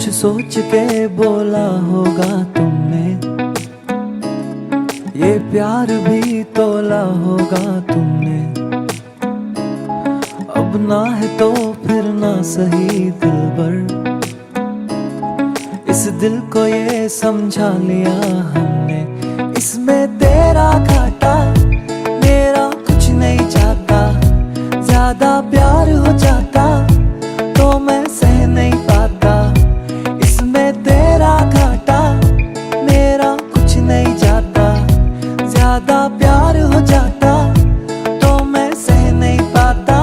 कुछ सोच के बोला होगा तुमने, ये प्यार भी तोला होगा तुमने। अब ना है तो फिर ना सही दिलबर, इस दिल को ये समझा लिया हमने। इसमें तेरा घाटा मेरा कुछ नहीं जाता, ज्यादा प्यार हो जाता तो मैं सह नहीं पाता। इसमें तेरा घाटा मेरा कुछ नहीं जाता, ज्यादा प्यार हो जाता तो मैं सह नहीं पाता।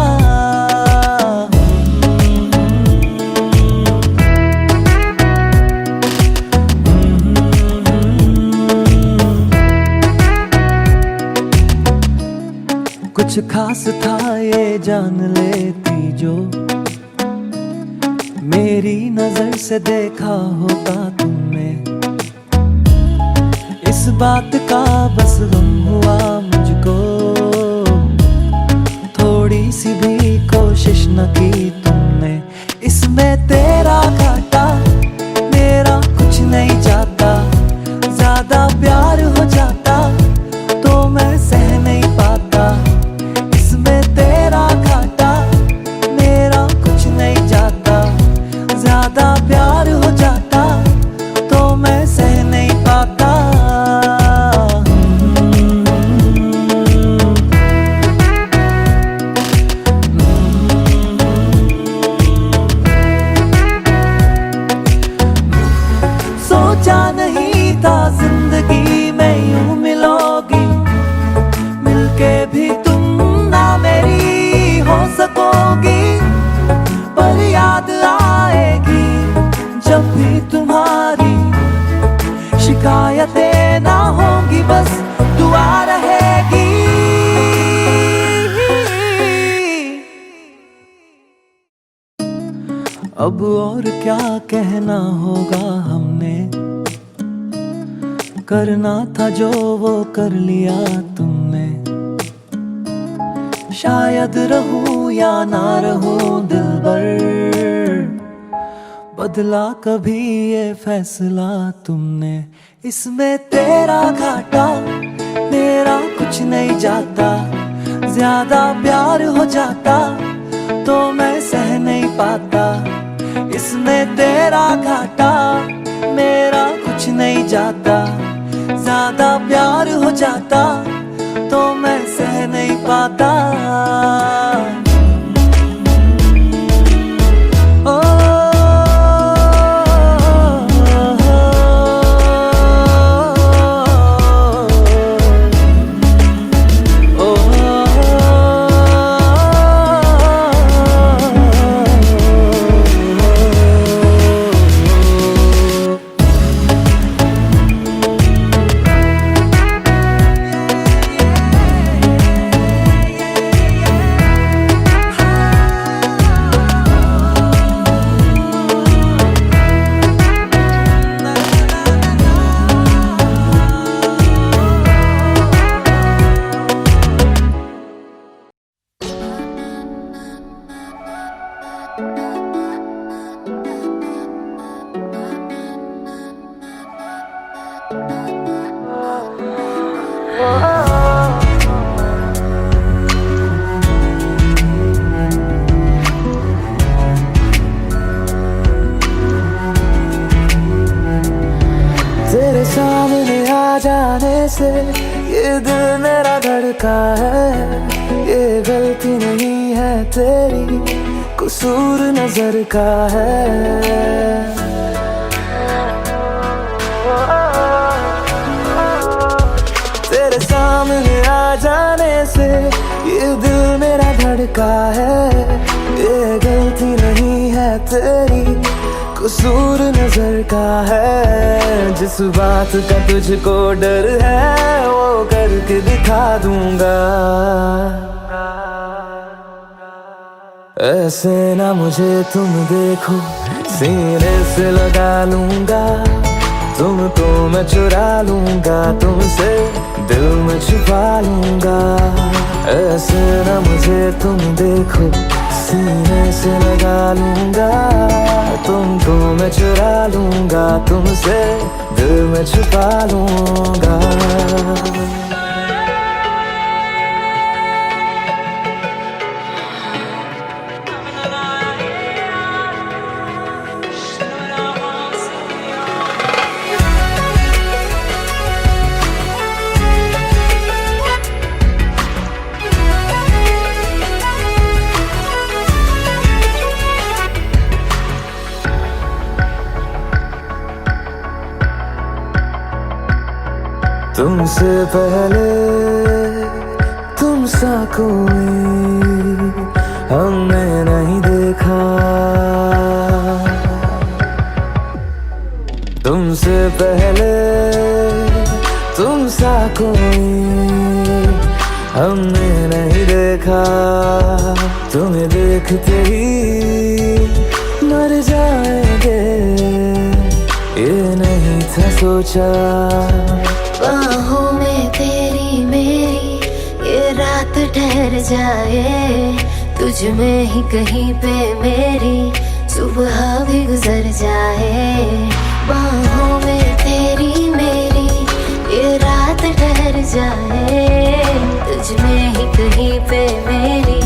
कुछ खास था ये जान लेती जो, मेरी नजर से देखा होता तुमने। इस बात का बस गम हुआ मुझको, थोड़ी सी भी कोशिश न की तुमने। इसमें तेरा घाटा मेरा कुछ नहीं जाता, ज्यादा प्यार हो जाता तो मैं सह नहीं पाता। इसमें तेरा घाटा मेरा कुछ नहीं जाता, ज्यादा प्यार हो जाता तो मैं सह नहीं पाता। सोचा नहीं था जिंदगी में यूं मिलोगी, मिलके भी तुम ना मेरी हो सकोगी। पर याद आएगी जब भी तुम्हारी, शिकायतें ना होंगी बस दुआ रहेगी। अब और क्या कहना होगा हमने, करना था जो वो कर लिया तुमने। शायद रहूं या ना रहूं दिलबर, बदला कभी ये फैसला तुमने। इसमें तेरा घाटा मेरा कुछ नहीं जाता, ज्यादा प्यार हो जाता तो मैं सह नहीं पाता। इसमें तेरा घाटा मेरा कुछ नहीं जाता, ज्यादा प्यार हो जाता तो मैं सह नहीं पाता। तेरे सामने आ जाने से ये दिल मेरा धड़का है। ये गलती नहीं है तेरी, कसूर नजर का है। तेरे सामने आ जाने से ये दिल मेरा धड़का है। ये गलती नहीं है तेरी, कसूर नजर का है। जिस बात का तुझको डर है वो करके दिखा दूंगा। ऐसे ना मुझे तुम देखो, सीने से लगा लूंगा तुमको मैं चुरा लूंगा, तुमसे दिल में छुपा लूंगा। ऐसे ना मुझे तुम देखो, सीने से लगा लूंगा, तुमको मैं चुरा लूंगा, तुमसे दिल में छुपा लूंगा। तुमसे पहले तुम सा कोई हमने नहीं देखा, तुमसे पहले तुम सा कोई हमने नहीं देखा। तुम्हें देखते ही मर जाएंगे, ये नहीं था सोचा। बाहों में तेरी मेरी ये रात ठहर जाए, तुझ में ही कहीं पे मेरी सुबह भी गुजर जाए। बाहों में तेरी मेरी ये रात ठहर जाए, तुझ में ही कहीं पे मेरी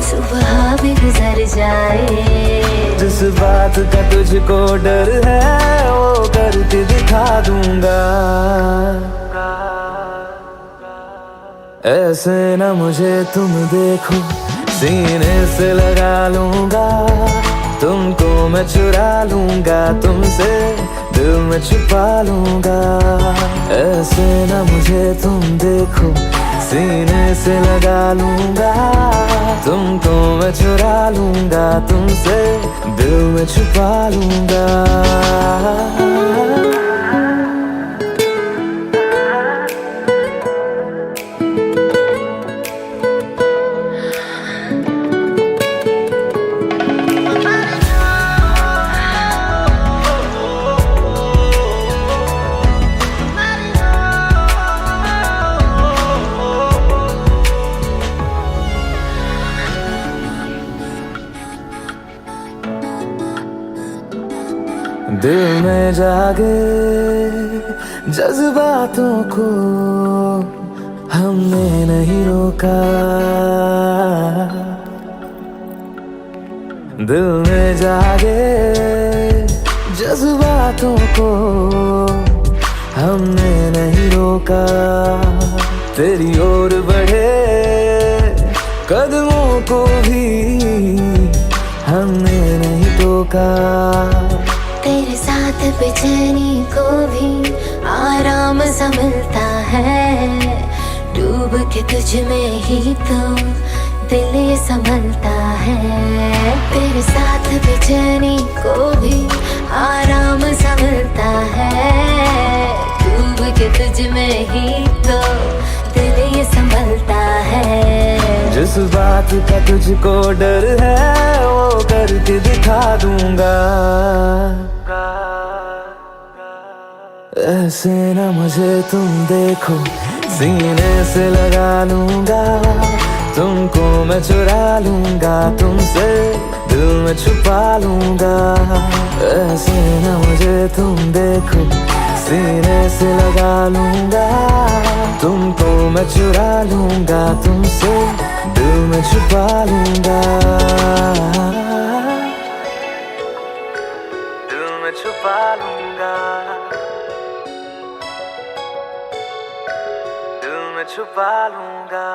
सुबह भी गुजर जाए। जिस बात का तुझको डर है वो करके दिखा दूंगा। ऐसे न मुझे तुम देखो, सीने से लगा लूंगा, तुमको मैं चुरा लूंगा, तुमसे दिल में छुपा लूंगा। ऐसे न मुझे तुम देखो, सीने से लगा लूंगा, तुमको मैं चुरा लूंगा, तुमसे दिल में छुपा लूंगा। दिल में जागे जज्बातों को हमने नहीं रोका, दिल में जागे जज्बातों को हमने नहीं रोका। तेरी ओर बढ़े कदमों को भी हमने नहीं टोका। तेरे साथ बेचैनी को भी आराम सा मिलता है, डूब के तुझ में ही तो दिल ये संभलता है। तेरे साथ बेचैनी को भी आराम सा मिलता है, डूब के तुझ में ही तो दिल ये संभलता है। जिस बात का तुझको डर है वो करके दिखा दूंगा। ऐसे न मुझे तुम देखो, सीने से लगा लूंगा, तुमको मैं चुरा लूंगा, तुमसे दिल में छुपा लूंगा। ऐसे न मुझे तुम देखो, सीने से लगा लूंगा, तुमको मैं चुरा लूंगा, तुमसे दिल में छुपा लूंगा। दिल में छुपा लूंगा, दिल में छुपा लूंगा।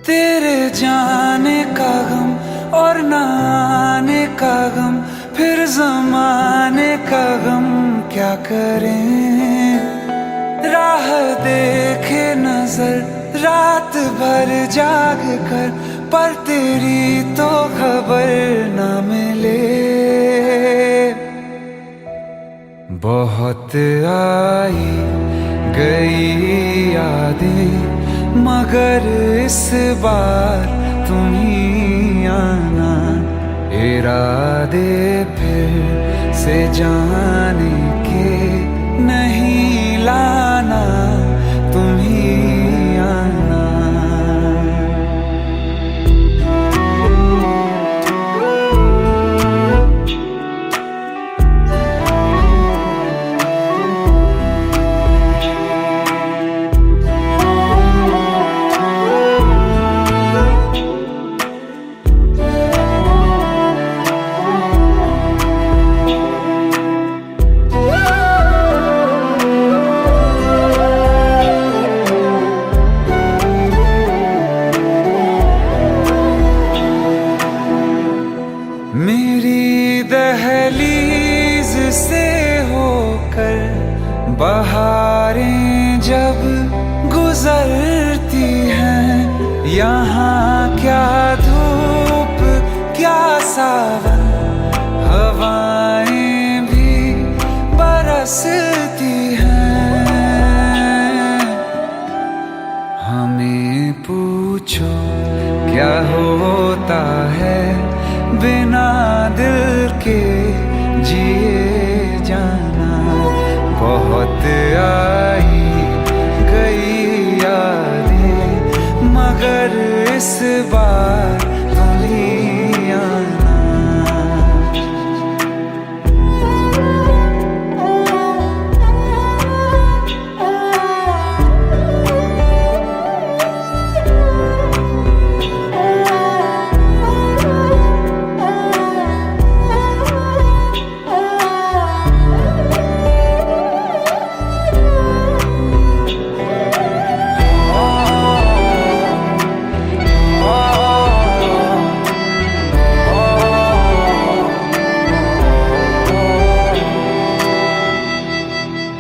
तेरे जाने का गम और न आने का गम, फिर ज़माने का गम क्या करें। राह देखे नजर रात भर जाग कर, पर तेरी तो खबर न मिले। बहुत आई गई यादें, मगर इस बार तुम ही आना। इरादे फिर से जाने के नहीं लाना, तुम ही आना। मेरी दहलीज से होकर बहारें जब गुजरती हैं, यहाँ क्या धूप क्या सावन, हवाएं भी बरसती हैं। हमें पूछो क्या होता है बिना दिल के जिए जाना। बहुत आई गई यादें, मगर इस बार तुम ही आना।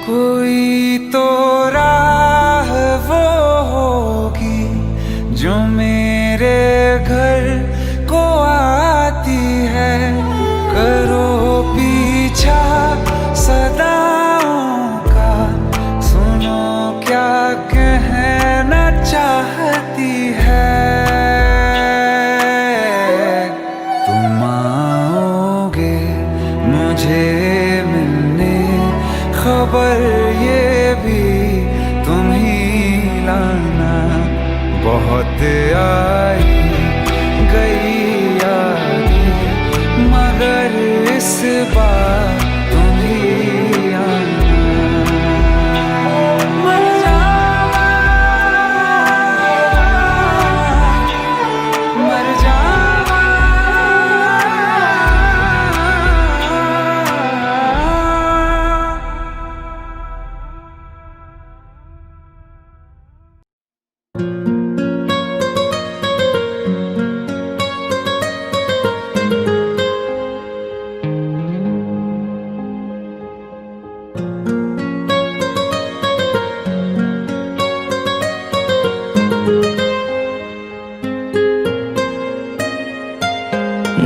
कोई तो राह वो होगी जो मेरे घर को आती है। करो पीछा सदाओं का, सुनो क्या कहना चाहती है। तुम आओगे मुझे मिलने, खबर ये भी तुम ही लाना। बहुत आई गई यादें, मगर इस बार तुम ही आना। मर जावा, मर जावा।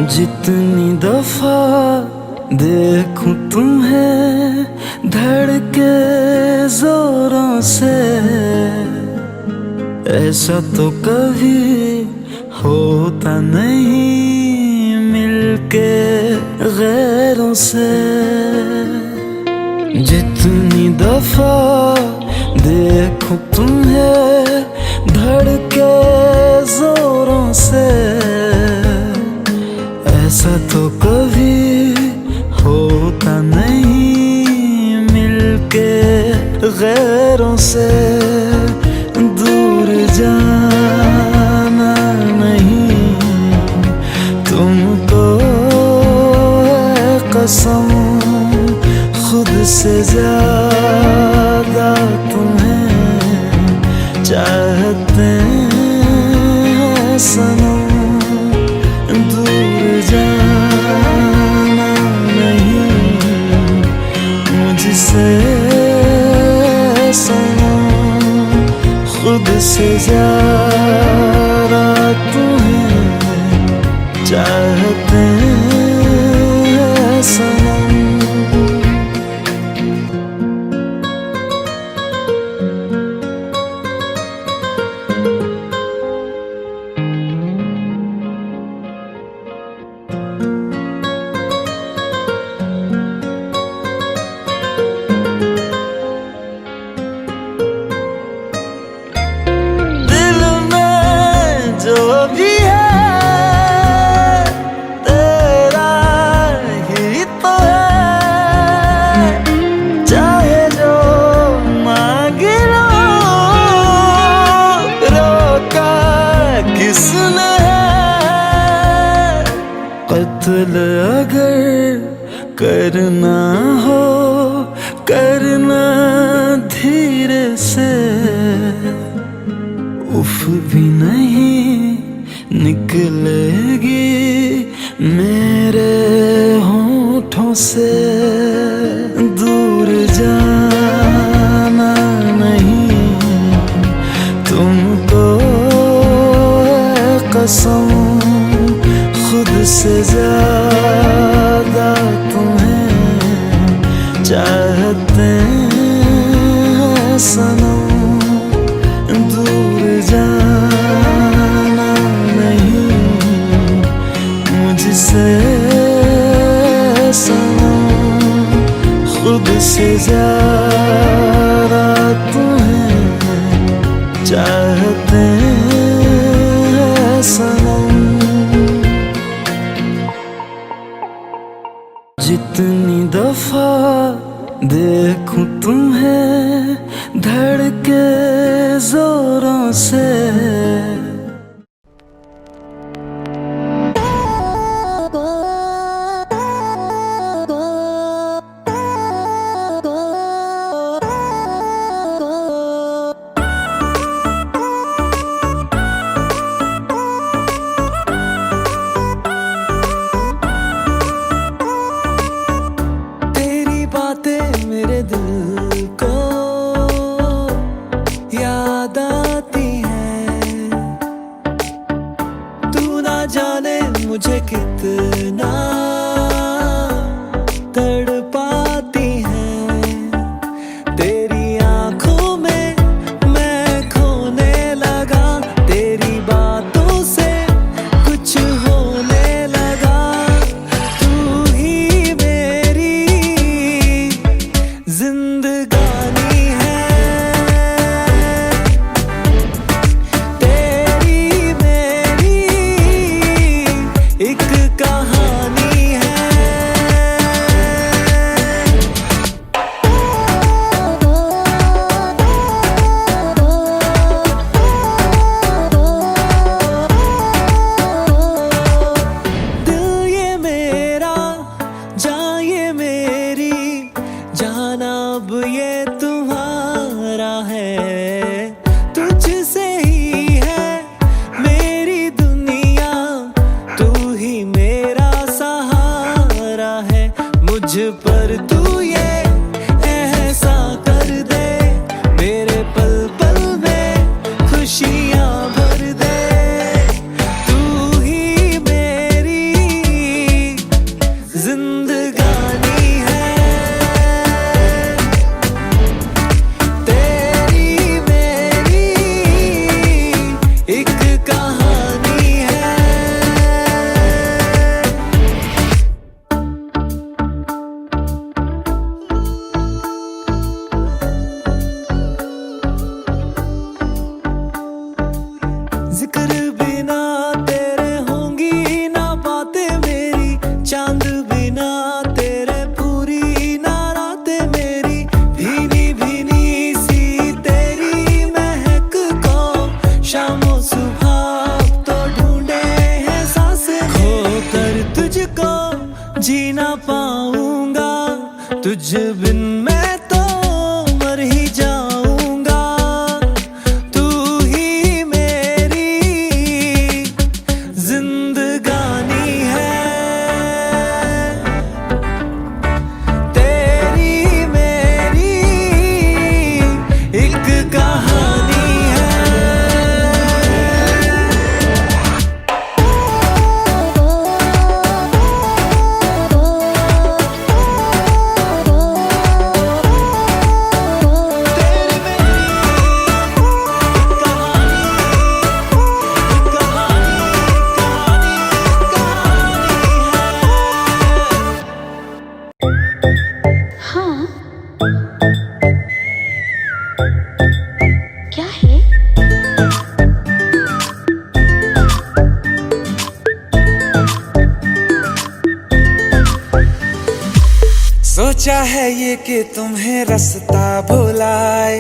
जितनी दफा देखूं तुम्हें धड़के जोरों से, ऐसा तो कभी होता नहीं मिलके गैरों से। जितनी दफा देखूं तुम्हें धड़के जोरों से, ऐसा तो कभी होता नहीं मिलके गैरों से। दूर जाना नहीं तुमको है कसम, खुद से ज्यादा तुम्हें चाहते हैं सनम। दूर जाना नहीं मुझसे सनम, खुद से ज्यादा तुम्हें चाहते हैं सनम। जो भी है तेरा ही तो है, चाहे जो मांग लो, रोका किसने है। कत्ल अगर करना हो करना धीरे से, उफ भी नहीं निकलेगी मेरे होठों से। दूर जाना नहीं तुमको कसम, खुद से ज्यादा तुम्हें चाहते हैं सनम। दूर जाना नहीं मुझसे सनम, खुद से ज्यादा तुम्हें चाहते हैं सनम। जितनी दफा देखूं तुम्हें धड़के जोरों से, तेरी बातें मेरे दिल को याद आती हैं। तू ना जाने मुझे कितना तड़पाती हैं। तेरी आंखों में मैं खोने लगा, तेरी बातों से कुछ होने लगा। तू ही मेरी जिंदगानी है, तेरी मेरी एक कहानी है। दिल ये मेरा, जान ये मेरी, जाना अब ये तुम्हारा है। तुझसे ही है मेरी दुनिया, तू ही मेरा सहारा है। मुझ पर तू ये एहसान कर दे, मेरे पल पल में खुशियां भर दे। तू ही मेरी जिंदगानी है, तेरी मेरी एक कहानी है। जिक्र बिना तेरे होंगी ना बातें मेरी, चांद बिना तेरे पूरी ना रातें मेरी। भीनी भीनी सी तेरी महक को शामों सुबह तो ढूंढे हैं सांसें। खो कर तुझको जी ना पाऊंगा, तुझ बिन मैं तो मर ही जाऊंगा। तू ही मेरी जिंदगानी है, तेरी मेरी एक कहानी है। सोचा है ये कि तुम्हें रास्ता भुलाए,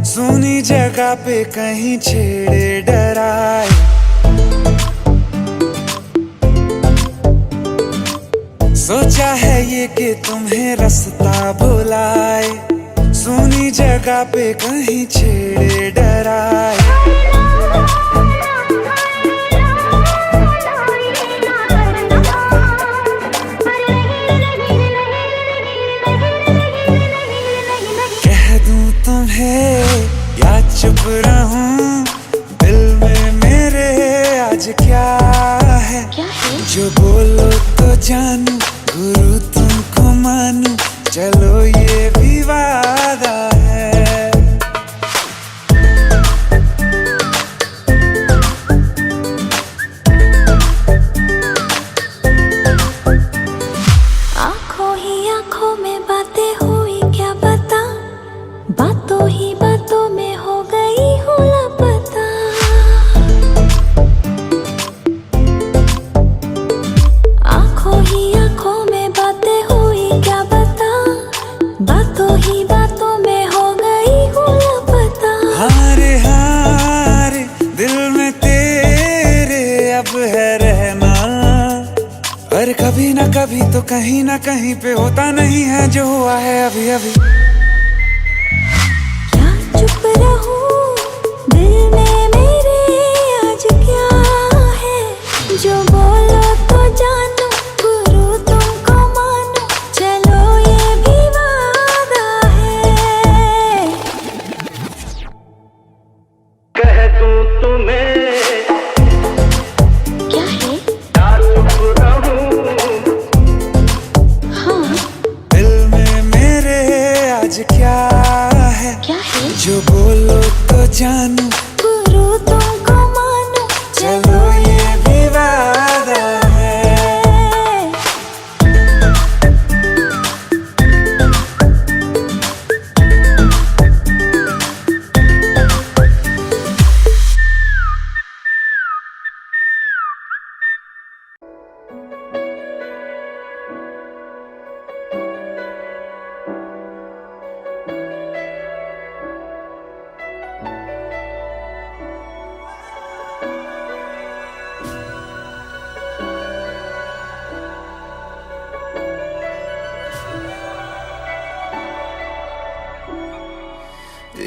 सुनी जगह पे कहीं छेड़े डराए। सोचा है ये कि तुम्हें रास्ता भुलाए, सुनी जगह पे कहीं छेड़े डराए। कह दूं तुम्हें या चुप रहूं, दिल में मेरे आज क्या है? जो बोलो तो जानू, गुरु तुमको मानू, चलो ये भी वादा है। आंखों ही आंखों में बातें हुई क्या बता, बातों ही बातों में हो गई हूँ लापता। आंखों ही आंखों में बातें हुई क्या बता, बातों ही बातों में हो गई हूँ लापता। हारे हारे दिल में तेरे अब है रहना, पर कभी ना कभी तो कहीं ना कहीं पे होता नहीं है जो हुआ है अभी अभी। क्या चुप रहूं, दिल में मेरे आज क्या है? जो बोलो तो जानू, गुरु तुमको मानू, चलो ये भी वादा है। कह दूं तुम्हें क्या है? या चुप रहूं, हाँ दिल में मेरे आज क्या है? क्या है? जो बोलो तो जानू, गुरु तुमको मानू, चलो ये भी वादा है।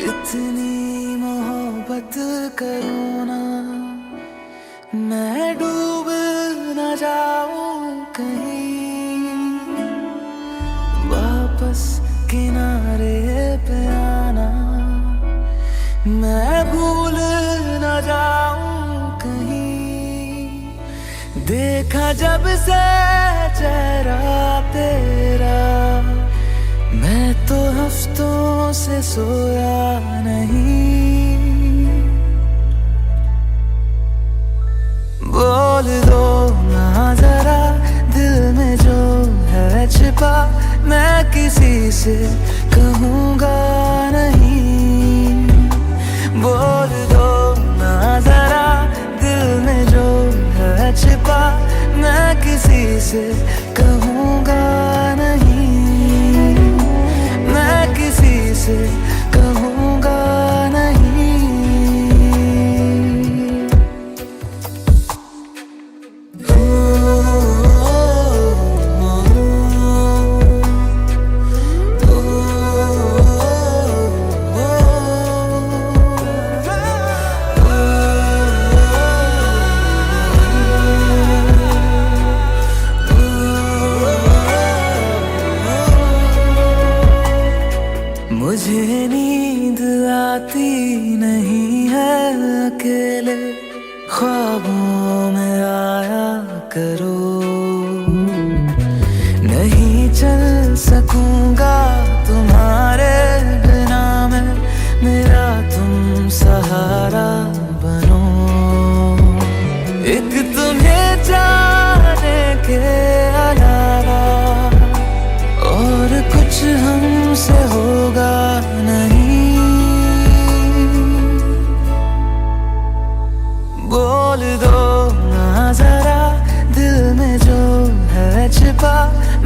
इतनी मोहब्बत करूँ ना, मैं डूब न जाऊं कहीं, वापस किनारे पे आना, मैं भूल न जाऊं कहीं। देखा जब से चेहरा तेरा, मैं तो हफ्तों से सोया नहीं। बोल दो ना जरा, दिल में जो है छिपा, मैं किसी से कहूँगा नहीं। बोल दो ना जरा, दिल में जो है छिपा, मैं किसी से कहूँगा नहीं। मैं किसी से कहूँगा नहीं। मुझे नींद आती नहीं है अकेले, ख्वाबों में आया करो। नहीं चल सकूंगा तुम्हारे बिना मैं, मेरा तुम सहारा बनो। एक तुम्हें जाने के अलावा और कुछ हमसे होगा नहीं। बोल दो ना जरा, दिल में जो है छिपा,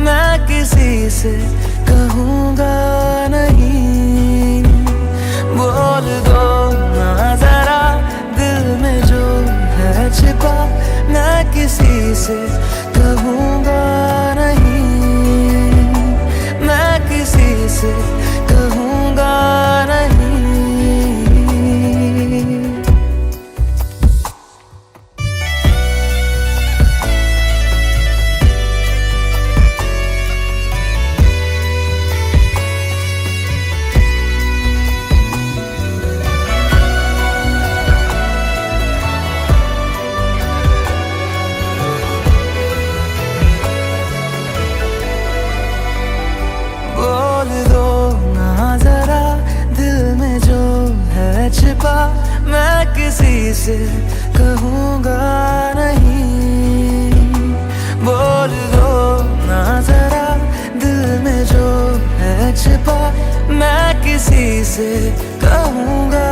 मैं किसी से कहूँ कहूँगा नहीं। बोल दो ना जरा दिल में जो है छिपा, मैं किसी से कहूँगा नहीं, मैं किसी से कहूँगा नहीं। बोल दो ना जरा दिल में जो है छिपा, मैं किसी से कहूँगा नहीं। बोल दो ना जरा दिल में जो है छिपा, मैं किसी से कहूँगा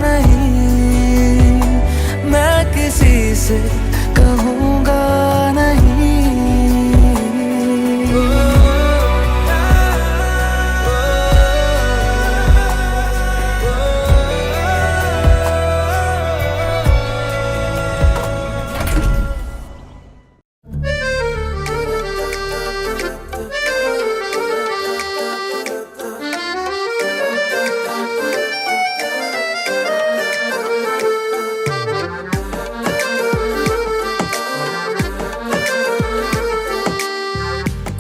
नहीं, मैं किसी से कहूँगा नहीं।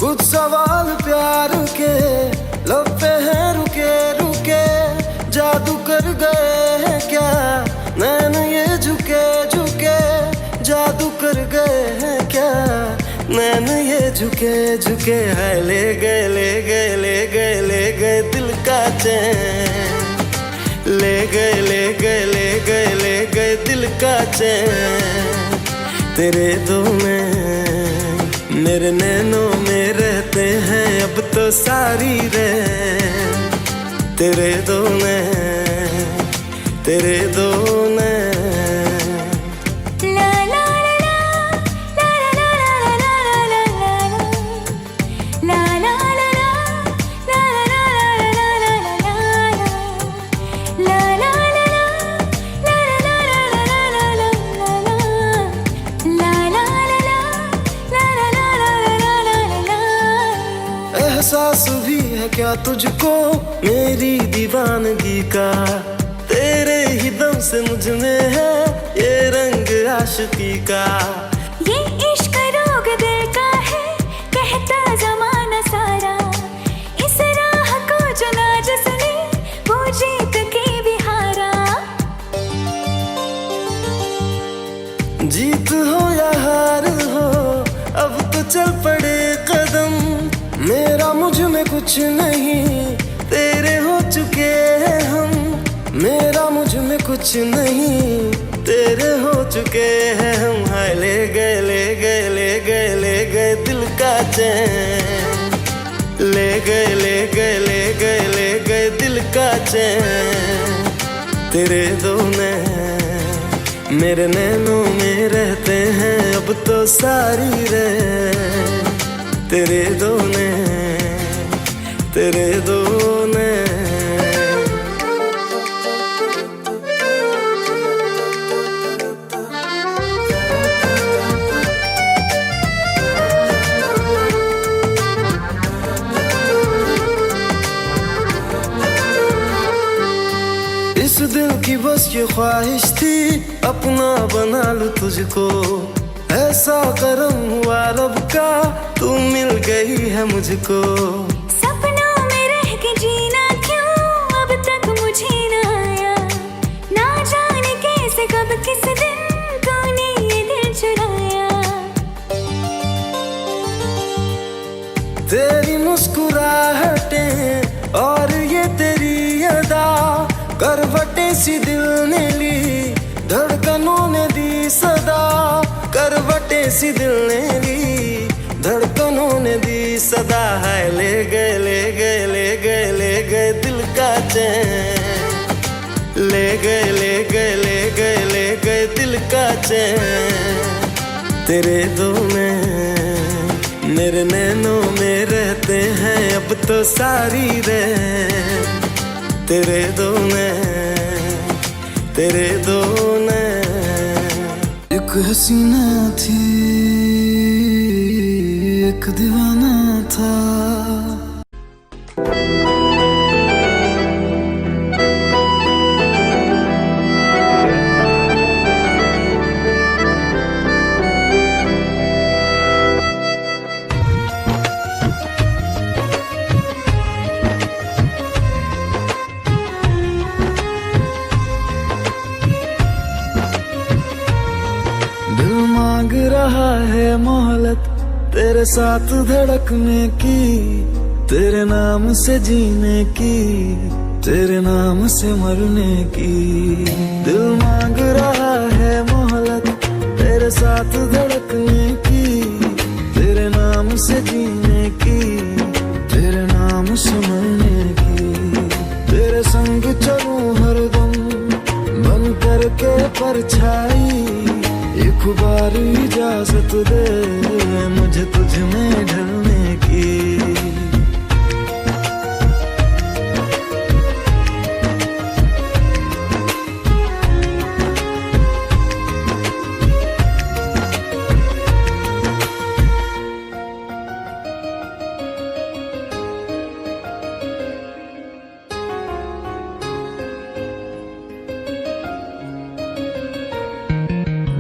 कुछ सवाल प्यार के लब पे हैं रुके रुके, जादू कर गए हैं क्या नैन ये झुके झुके, जादू कर गए हैं क्या नैन ये झुके झुके। है ले गए ले गए ले गए ले गए दिल का चैन, ले गए ले गए ले गए ले गए दिल का चैन। तेरे दो मेरे नैनों में रहते हैं अब तो सारी रैन, तेरे दो तेरे दो ला ला ला ला ला ला ला ला ला ला एहसास भी है क्या तुझको मेरी दीवानगी का, तेरे ही दम से मुझ में है ये रंग आशिकी का। ये इश्क रोग दिल का है कहता जमाना सारा, इस राह को चुना जिसने वो जीत के भी हारा। जीत हो या हार हो अब तो चल पड़े कदम, मेरा मुझ में कुछ नहीं तेरे हो चुके हैं हम, मेरा मुझ में कुछ नहीं तेरे हो चुके हैं हम। हाय ले गए ले गए ले गए ले गए दिल का चैन, ले गए ले गए ले गए ले गए दिल का चैन। तेरे दो मेरे नैनों में रहते हैं अब तो सारी रैन, तेरे दो तेरे दो इस दिल की बस ये ख्वाहिश थी अपना बना लूं तुझको, ऐसा करम हुआ रब का तू मिल गई है मुझको। सपनों में रह के जीना क्यों अब तक मुझे न आया, ना जाने कैसे कब किस दिन तूने ये दिल चुराया। तेरी मुस्कुराहटें और ये तेरी अदा, करवटें सी दिल ने ली धड़कनों ने दी सदा, करवटें सी दिल ने ली धड़कनों ने दी सदा। है ले गए ले गए ले गए ले गए दिल का चैन, ले गए ले गए ले गए ले गए दिल का चैन। तेरे दो मेरे नैनों में रहते कहते हैं अब तो सारी रे तेरे दो ने एक हसीना थी एक दीवाना था। दिल मांग रहा है मोहलत तेरे साथ धड़कने की, तेरे नाम से जीने की, तेरे नाम से मरने की। दिल मांग रहा है मोहलत तेरे साथ धड़कने की, तेरे नाम से जीने की, तेरे नाम से मरने की। तेरे संग चलूं हरदम बन करके परछाई, एक बार इजाजत दे मुझे तुझ में ढलने की।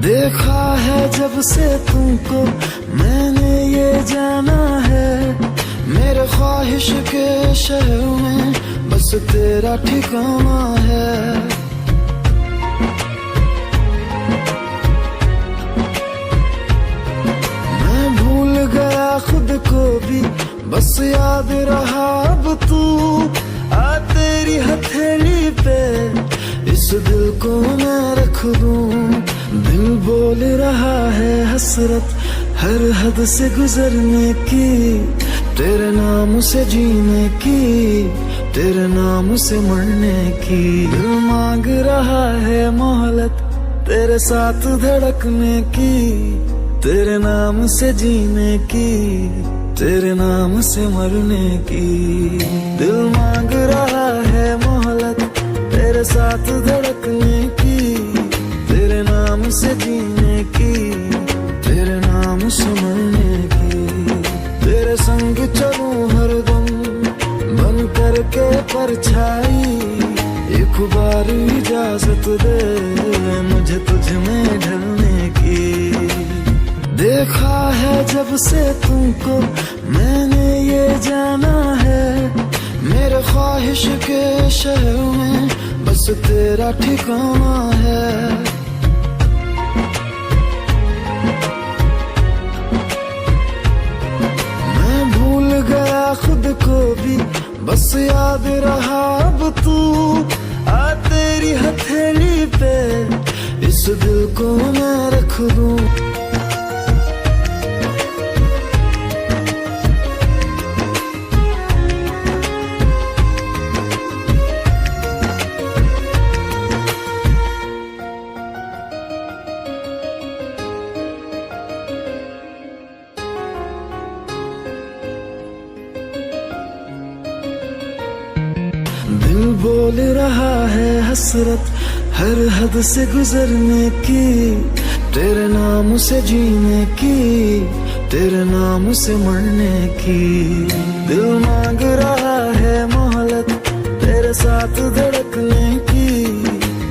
देखा है जब से तुमको मैंने ये जाना है, मेरे ख्वाहिश के शहर में बस तेरा ठिकाना है। मैं भूल गया खुद को भी बस याद रहा अब तू, आ तेरी हथेली पे इस दिल को मैं रख दूं। दिल बोल रहा है हसरत हर हद से गुजरने की, तेरे नाम से जीने की, तेरे नाम से मरने की। दिल मांग रहा है मोहलत तेरे साथ धड़कने की, तेरे नाम से जीने की, तेरे नाम से मरने की। दिल मांग रहा है मोहलत तेरे साथ धड़कने की, तेरे नाम से जीने की, तेरे नाम से मरने की। तेरे संग चलूं हरदम बन करके परछाई, एक बार इजाजत दे मुझे तुझ में ढलने की। देखा है जब से तुमको मैंने ये जाना है, मेरे ख्वाहिश के शहर में बस तेरा ठिकाना है। मैं भूल गया खुद को भी बस याद रहा अब तू, आ तेरी हथेली पे इस दिल को मैं रख दूं। दिल बोल रहा है हसरत हर हद से गुजरने की, तेरे नाम से जीने की, तेरे नाम से मरने की। दिल मांग रहा है मोहलत तेरे साथ धड़कने की,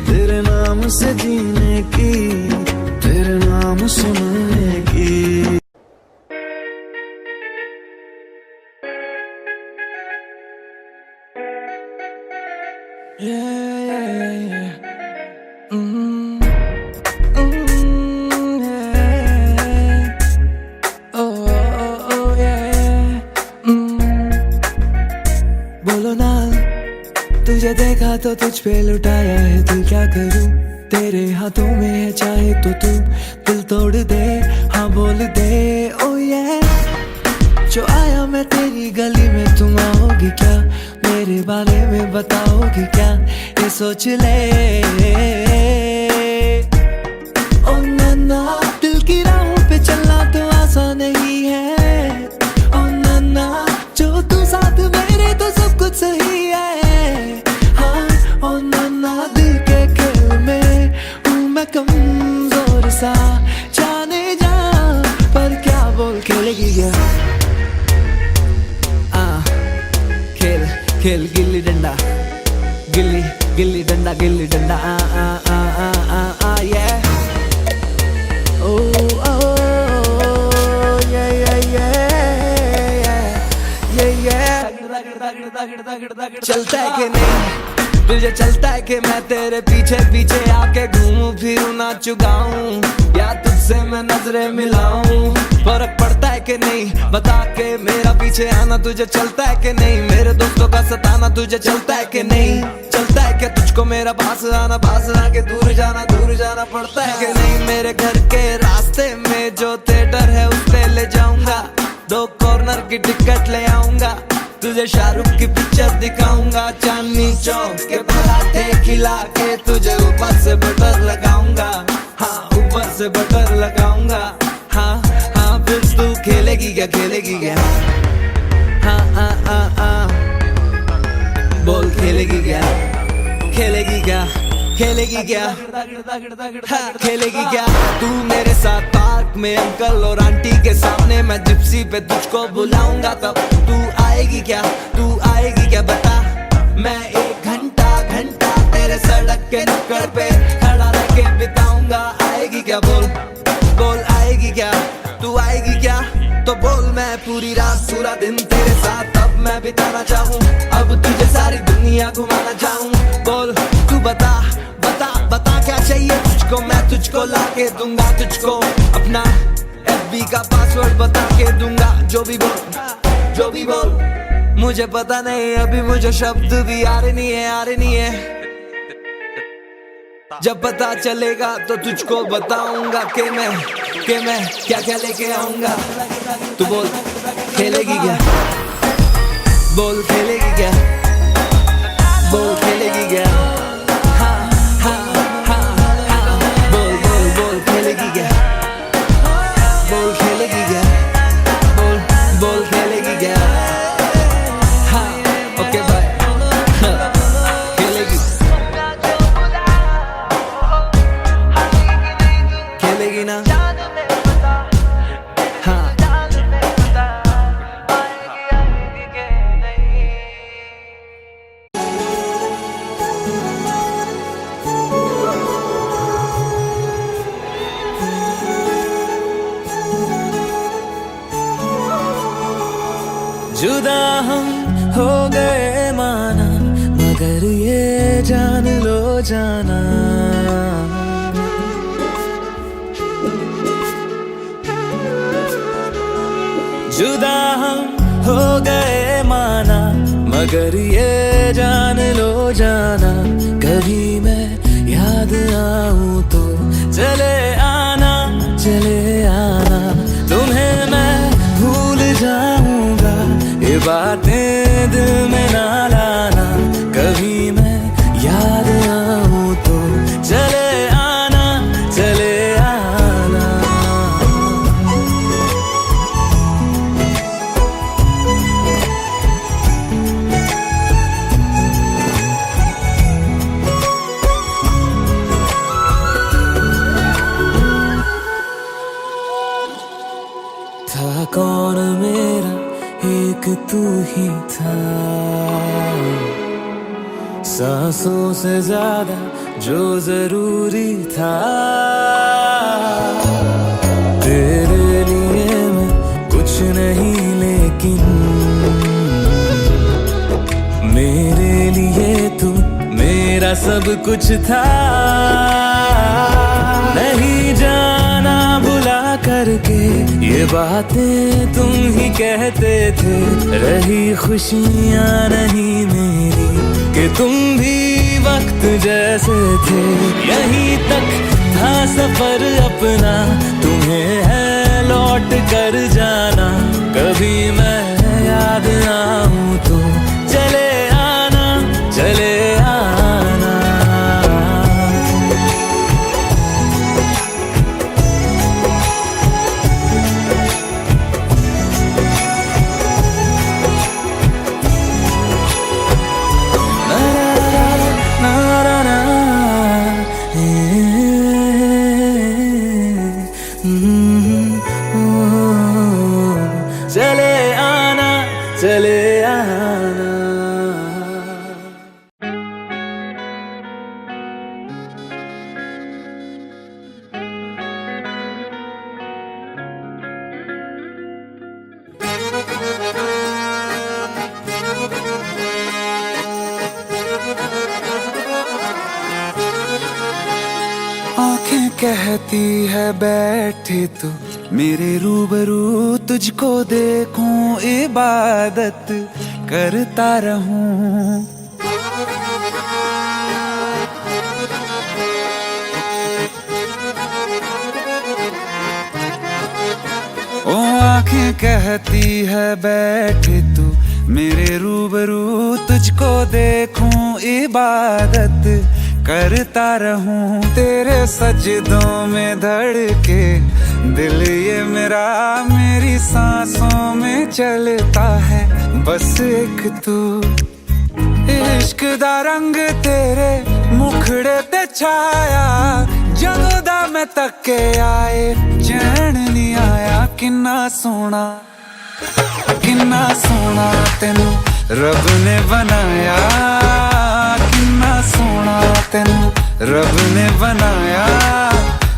तेरे नाम से जीने की, तेरे नाम से मरने की। बोलो ना तुझे देखा तो तुझ पे लुटाया है दिल, क्या करूं तेरे हाथों में है चाहे तो तू दिल तोड़ दे, हाँ बोल दे ओ ये। जो आया मैं तेरी गली में तुम आओगी क्या, मेरे बारे में बताओगी क्या, ये सोच ले ओ नन्ना। दिल की राहों पे चलना तो आसान नहीं है ओ नन्ना, जो और सा जाने जा, पर क्या बोल खेलेगी क्या? खेल खेल गिल्ली डंडा, गिल्ली gilli danda, gilli danda, yeah. Oh, oh, yeah, yeah, yeah, yeah, yeah. चलता है कि नहीं तुझे, चलता है कि मैं तेरे पीछे पीछे आके घूमूं फिरूं नाचूं गाऊं, या तुझसे मैं नजरें मिलाऊं? फर्क पड़ता है कि नहीं बता के मेरा पीछे आना तुझे चलता है कि नहीं? मेरे दोस्तों का सताना तुझे चलता है कि नहीं? चलता है क्या तुझको मेरा पास आके दूर जाना पड़ता है कि नहीं? मेरे घर के रास्ते में जो थिएटर है उस पे ले जाऊंगा, 2 कॉर्नर की टिकट ले आऊंगा, तुझे शाहरुख की पिक्चर दिखाऊंगा, चांदनी चौक के पराठे खिला के तुझे ऊपर से बटर लगाऊंगा, हाँ ऊपर से बटर लगाऊंगा, हाँ हाँ फिर तू खेलेगी क्या, खेलेगी क्या? हाँ बोल खेलेगी क्या, खेलेगी क्या, खेलेगी क्या, हाँ खेलेगी क्या? तू मेरे साथ पार्क में अंकल और आंटी के सामने, मैं जिप्सी पे तुझको बुलाऊंगा, तब तू आएगी क्या, तू आएगी क्या बता? मैं 1 घंटा तेरे सड़क के नुक्कड़ पे खड़ा रह के बिताऊंगा, आएगी क्या बोल, बोल आएगी क्या? तू आएगी क्या? तो बोल मैं पूरी रात पूरा दिन तेरे साथ अब मैं बिताना चाहूँ, अब तुझे सारी दुनिया घुमाना चाहूँ, बोल तू बता बता बता क्या चाहिए तुझको, मैं तुझको लाके दूंगा, तुझको अपना FB का पासवर्ड बता के दूंगा, जो भी बोल मुझे पता नहीं अभी मुझे शब्द भी आ रहे नहीं है, जब पता चलेगा तो तुझको बताऊंगा कि मैं क्या क्या लेके आऊंगा। तू बोल खेलेगी क्या, बोल खेलेगी क्या, बोल खेलेगी क्या? हाँ हाँ हाँ हाँ बोल बोल बोल खेलेगी क्या, बोल खेलेगी क्या, बोल बोल खेलेगी क्या? हाँ ओके बाय, खेलेगी खेलेगी ना? हाँ जुदा हम हो गए माना, मगर ये जान लो जाना, जुदा हम हो गए माना, मगर ये जान लो जाना, कभी मैं याद आऊं तो चले आना, तुम्हें मैं भूल जाऊंगा, ये बातें दिल में ना लाना, कभी मैं याद आऊं तो चले आना, था कौन मेरा एक तू ही था, सांसों से ज्यादा जो जरूरी था, तेरे लिए मैं कुछ नहीं लेकिन मेरे लिए तू मेरा सब कुछ था, नहीं जाना भुला करके ये बातें तुम ही कहते थे, रही खुशियाँ नहीं मेरी कि तुम भी वक्त जैसे थे, यहीं तक था सफर अपना, तुम्हें है लौट कर जाना, कभी मैं याद आऊं तो चले आना, चले आना। कहती है बैठे तू मेरे रूबरू, तुझको देखूं इबादत करता रहूं। ओ आंखें कहती है बैठे तू मेरे रूबरू, तुझको देखूं इबादत करता रहूं। तेरे सजदों में धड़के दिल ये मेरा, मेरी सांसों में चलता है बस एक तू। इश्क दा रंग तेरे मुखड़े ते छाया, जदों दा मैं तके आए चैन नहीं आया। किन्ना सोना तेनू रब ने बनाया, किन्ना सोना तेनू रब ने बनाया।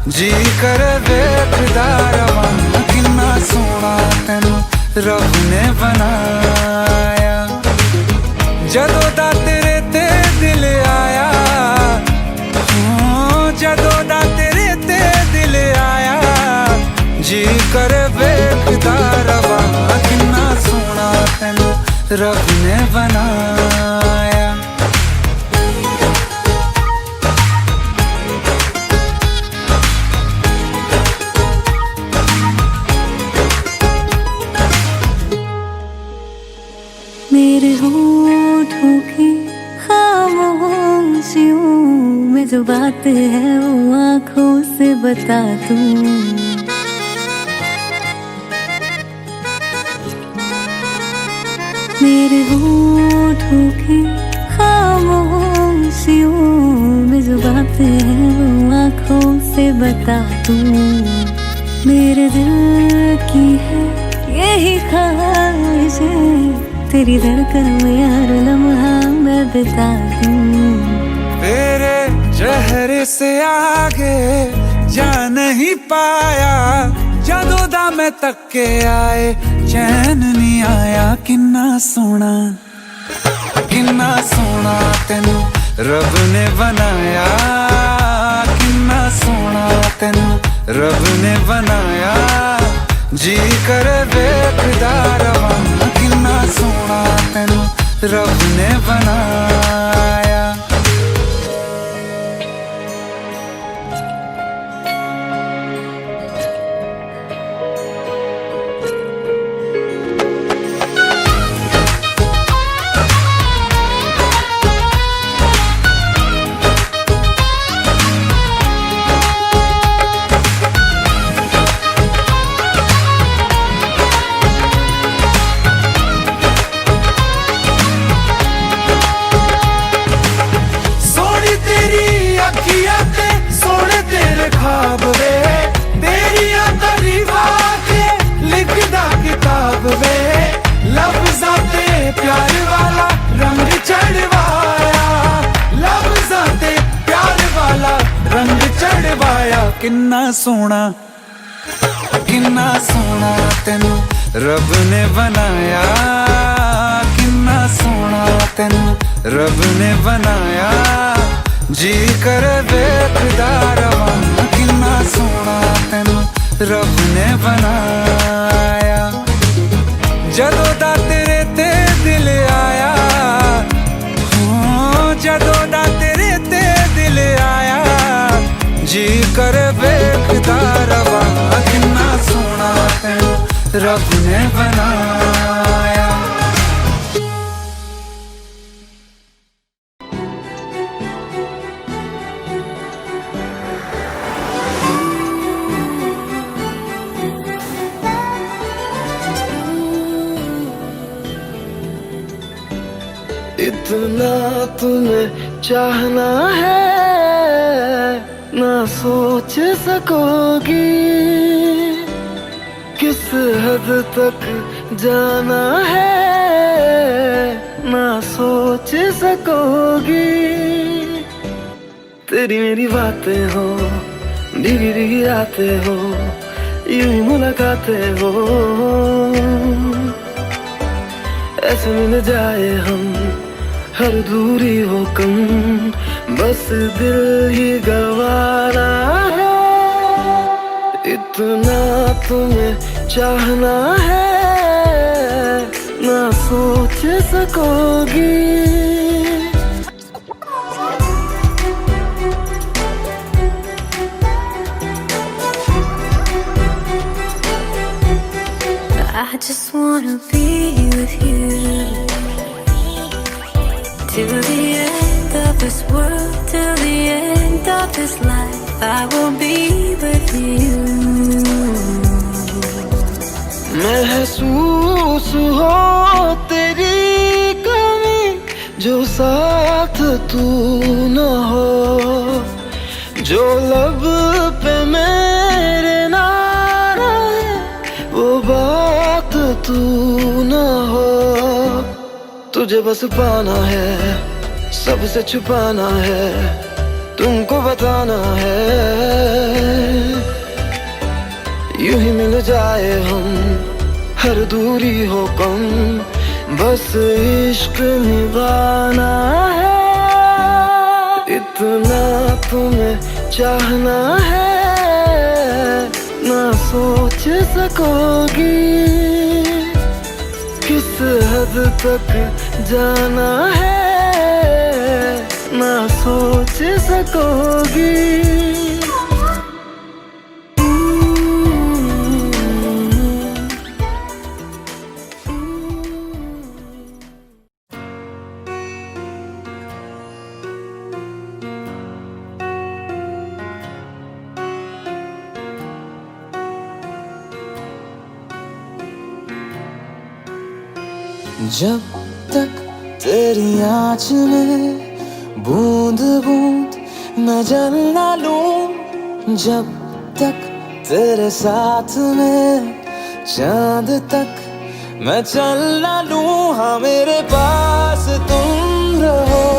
जी कर वेखदा रवां, किन्ना सोना तेनू रब ने बनाया। जदों दा तेरे ते दिल आया, जदों दा तेरे ते दिल आया। जी कर वेखदा रवां, किन्ना सोना तेनू रब ने बनाया। मेरे होठों की खामोशियों में जो बात है वो आँखों से बता दूं। मेरे होठों की खामोशियों में जो बात है वो आँखों से बता दूं। मेरे दिल की है यही ख्वाहिश है, तेरी धड़कन में हर लम्हा मैं बिता दूं। तेरे चेहरे से आगे जा नहीं पाया, जदों दा मैं तके आए चैन नहीं आया। किन्ना सोना तेनू रब ने बनाया, किन्ना सोना तेनू रब ने बनाया। जी कर वेखदा रवां, किन्ना सोना तेनू रब ने बनाया। सोने तेरे ख्वाब वे, तेरिया तारीफां के लिखदा किताब वे। लफ्ज़ां ते प्यार वाला रंग चढ़वाया, लफ्ज़ां ते प्यार वाला रंग चढ़वाया। किन्ना सोना तेनू रब ने बनाया, किन्ना सोना तेनू रब ने बनाया। जी कर वेखदा रवां, किन्ना सोना तेनू रब ने बनाया। जदों दा तेरे ते दिल आया, जदों दा तेरे ते दिल आया। जी कर वेखदा रवां, किन्ना सोना तेनू रब ने बनाया। इतना तुम्हें चाहना है ना सोच सकोगी, किस हद तक जाना है ना सोच सकोगी। तेरी मेरी बातें हो, भीगी भीगी रातें हो, यूं ही मुलाकातें हो। ऐसे मिल जाए हम, हर दूरी हो कम, बस दिल ही गवारा है। इतना तुम्हें चाहना है ना सोच सकोगी। I just wanna be with you till the end of this world, till the end of this life. I will be with you. महसूस हो तेरी कमी जो साथ तू न हो, जो लब पे मेरे ना रहे वो बात तू न हो। तुझे बस पाना है, सबसे छुपाना है, तुमको बताना है। यूं ही मिल जाए हम, हर दूरी हो कम, बस इश्क निभाना है। इतना तुम्हें चाहना है ना सोच सकोगी। किस हद तक जाना है ना सोच सकोगी। जब तक तेरी आँच में बूंद बूंद मैं जल ना लूं, जब तक तेरे साथ में चांद तक मैं चल ना लूं। हाँ मेरे पास तुम रहो,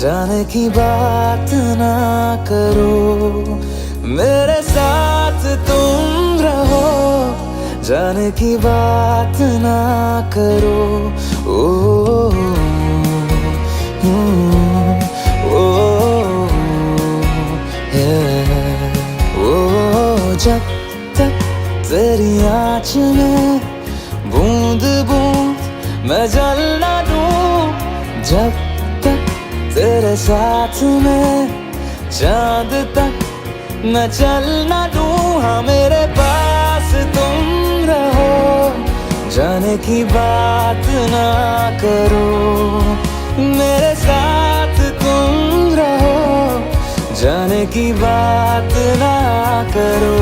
जाने की बात ना करो, मेरे साथ तुम रहो, जाने की बात ना करो। ओ, जब तक तेरी आँच में बूंद बूंद मैं जल ना लूं, जब तक तेरे साथ में चांद तक मैं चल ना लूं। हाँ मेरे पास तुम रहो, जाने की बात ना करो, मेरे साथ तुम रहो, जाने की बात ना करो।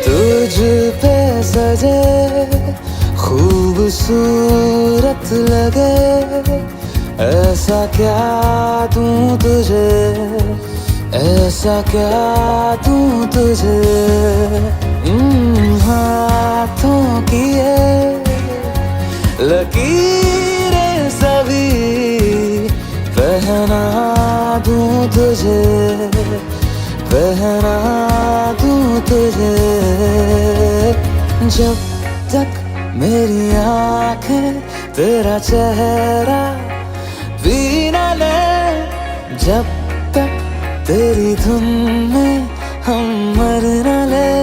तुझ पे सजे खूबसूरत लगे, ऐसा क्या दूं तुझे, ऐसा क्या दूं तुझे। हाथों की ये लकीरें सभी पहना दूं तुझे, पहना दूं तुझे। जब तक मेरी आँखें तेरा चेहरा भी न ले, जब तक तेरी धुन में हम मर न ले,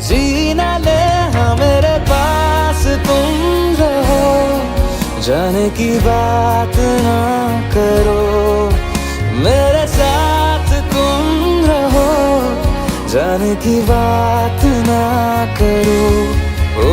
जी न ले। हाँ मेरे पास तुम रहो, जाने की बात ना करो, मेरे साथ तुम रहो, जाने की बात ना करो। ओ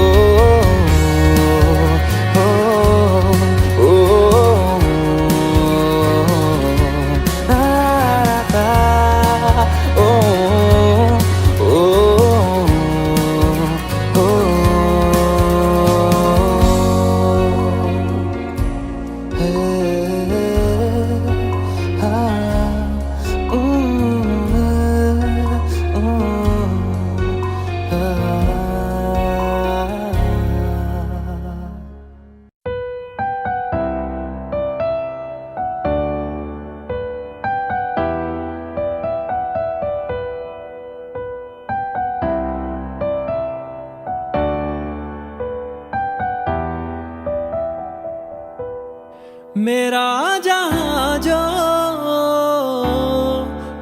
मेरा जहां जो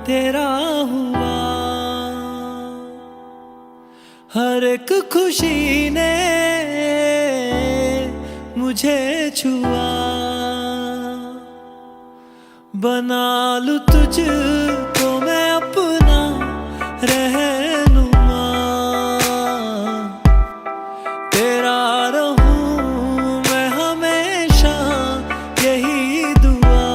तेरा हुआ, हर एक खुशी ने मुझे छुआ। बना लूं तुझको मैं अपना रहनुमा, तेरा रहूं मैं हमेशा यही दुआ।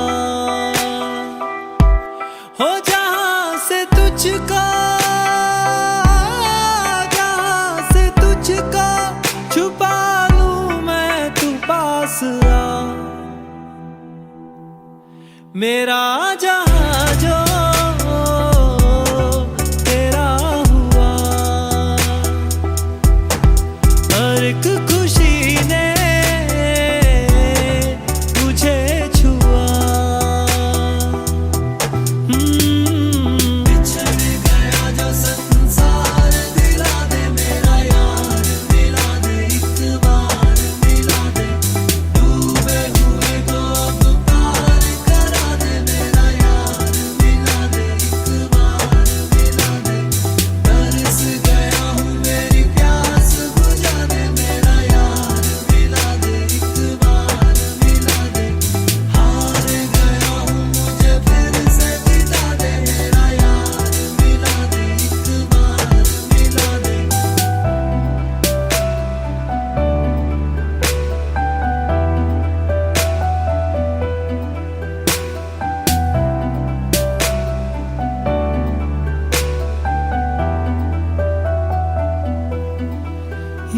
हो जहां से तुझको, जहां से तुझको छुपा लूं मैं, तू पास आ। मेरा जहां जो तेरा हुआ, हर एक खुशी ने मुझे छुआ। बिछड़ गया जो संसार, दिला दे मेरा यार, मिला दे एक बार, मिला दे डूबे हुए को अब पार करा दे मेरा यार, मिला दे एक बार, मिला दे। तरस गया हूँ मेरी प्यास बुझा दे मेरा यार, मिला दे एक बार, मिला दे। हार गया हूँ मुझे फिर से जिता दे मेरा यार, मिला दे एक बार, मिला दे।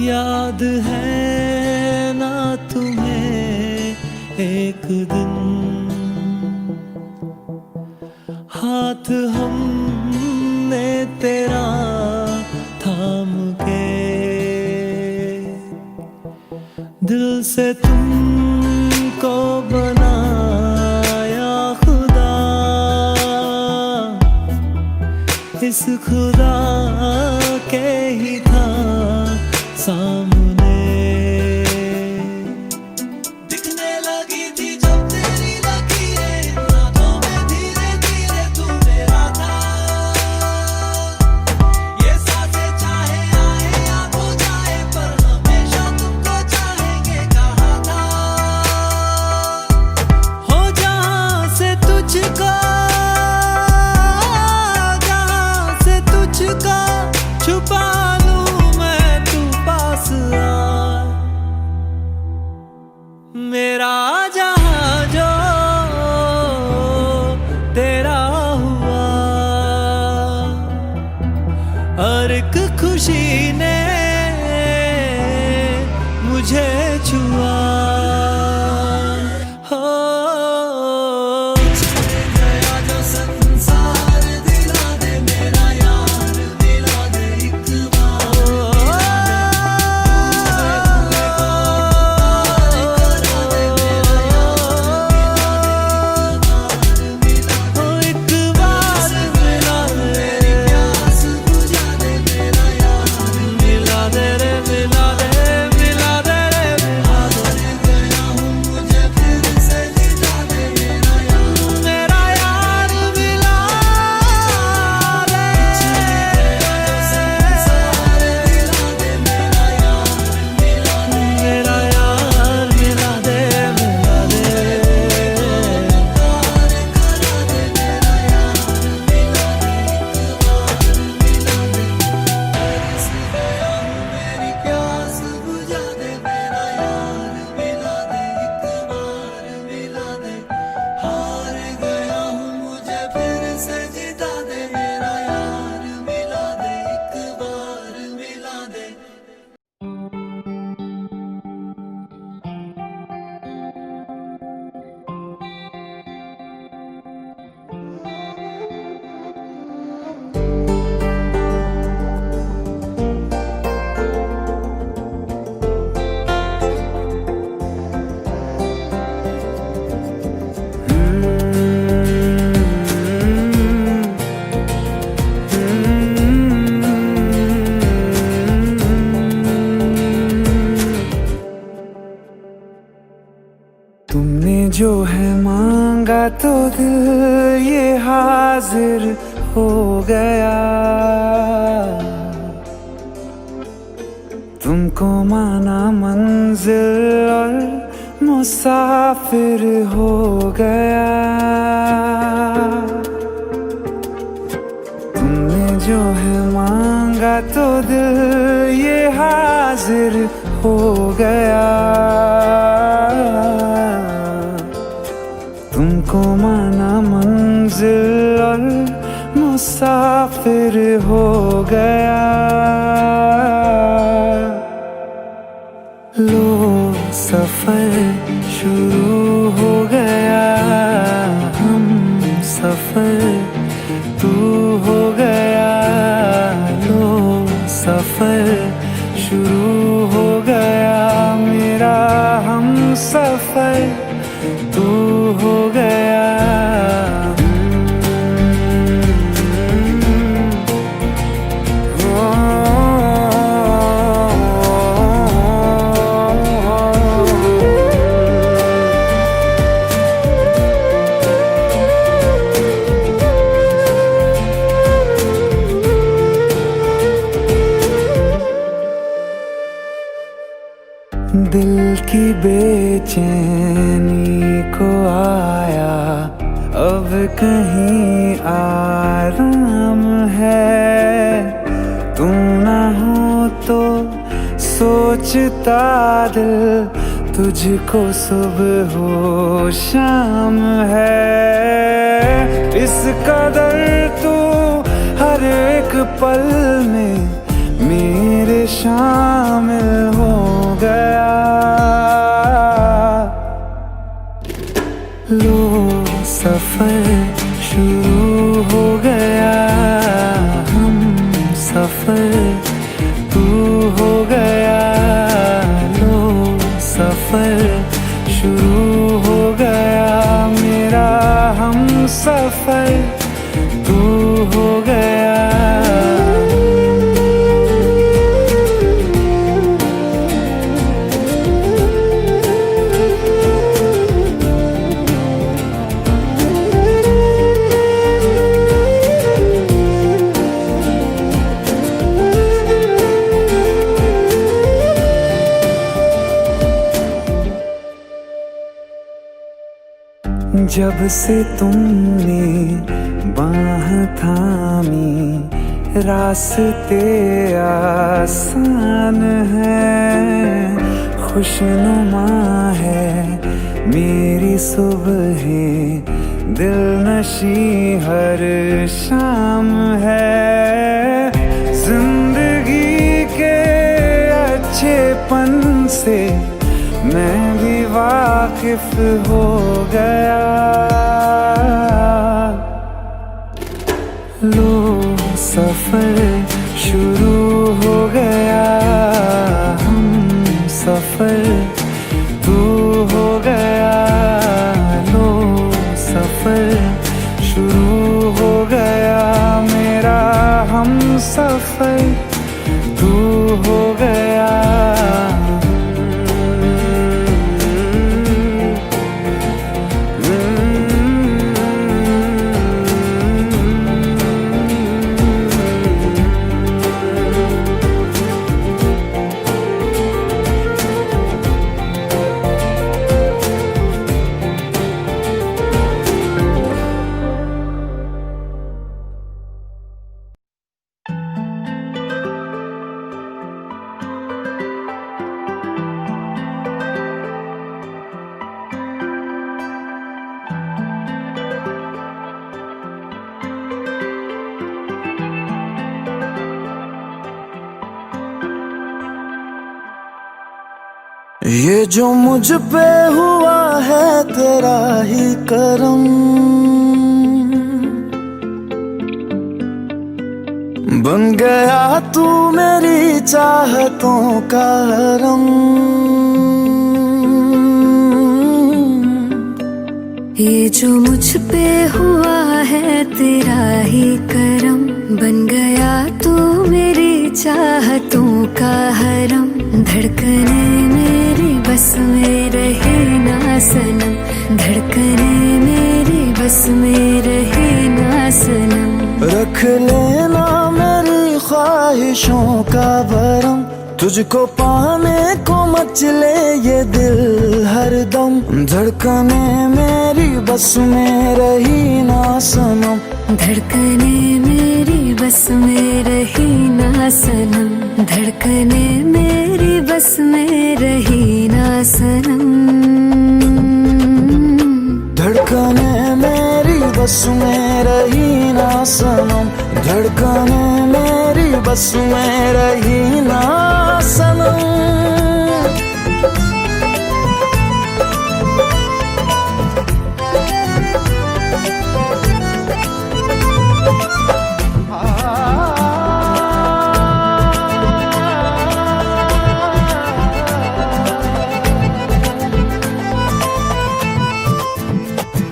याद है ना तुम्हें एक दिन, हाथ हमने तेरा थाम के, दिल से तुमको बनाया खुदा, इस खुदा के ही था सामने। दिखने लगी थी जब तेरी लकीरें, रातों में धीरे धीरे तू मेरा था। ये सांसें चाहे आए या खो जाए, पर हमेशा तुमको चाहेंगे कहा था। हो जहां से तुझको, जहां से तुझको छुपा लूं मैं, तू पास आ। मेरा जहां जो तेरा हुआ, हर एक खुशी ने मुझे छुआ। हो गया जो संसार, दिला दे मेरा यार, मिला दे एक बार, एक बार मिला दे मेरी प्यास बुझा दे मेरा यार, मिला दे रे, मिला दे, मिला दे रे, मिला दे। दिल ये हाजिर हो गया, तुमको माना मंजिल और मुसाफिर हो गया। तुमने जो है मांगा तो दिल ये हाजिर हो गया, तुमको माना मंजिल और मुसाफिर हो गया। लो सफर शुरू हो गया, हम सफर तू हो गया। लो सफर शुरू हो गया, मेरा हम सफर तू हो गया। दिल की बेचैनी को आया अब कहीं आराम है। तू ना हो तो सोचता दिल तुझको सुबह हो शाम है। इस कदर तू हर एक पल में मेरे शामिल हो गया। लो सफर शुरू हो गया, हम सफर तू हो गया। लो सफर शुरू हो गया, मेरा हम सफर तू हो गया। जब से तुमने बाह थामी रास्ते आसान है। खुशनुमा है मेरी सुबहें, दिल नशी हर शाम है। जिंदगी के अच्छेपन से मैं भी वाकिफ हो गया। लो सफर शुरू हो गया, हम सफर तू हो गया। लो सफर शुरू हो गया, मेरा हम सफर तू हो गया। ये जो मुझ पे हुआ है तेरा ही करम, बन गया तू मेरी चाहतों का हरम। ये जो मुझ पे हुआ है तेरा ही करम, बन गया तू मेरी चाहतों का हरम। धड़कने मेरी बस में रहे ना सनम, धड़कने मेरी बस में रहे ना सनम। रख लेना मेरी ख्वाहिशों का भरम, तुझको पाने को मचले ये दिल हरदम। धड़कने मेरी बस में रही ना सनम, धड़कने मेरी बस में रही ना सनम। धड़कने मेरी बस में रही ना सनम। धड़कने मेरी बस में रही ना सनम। धड़कने मेरी बस में रही ना सनम।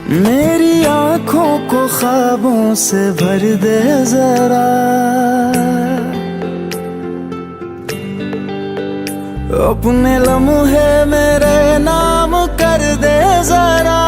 मेरी आँखों को ख्वाबों से भर दे जरा, अपने लम्हे मेरे नाम कर दे जरा।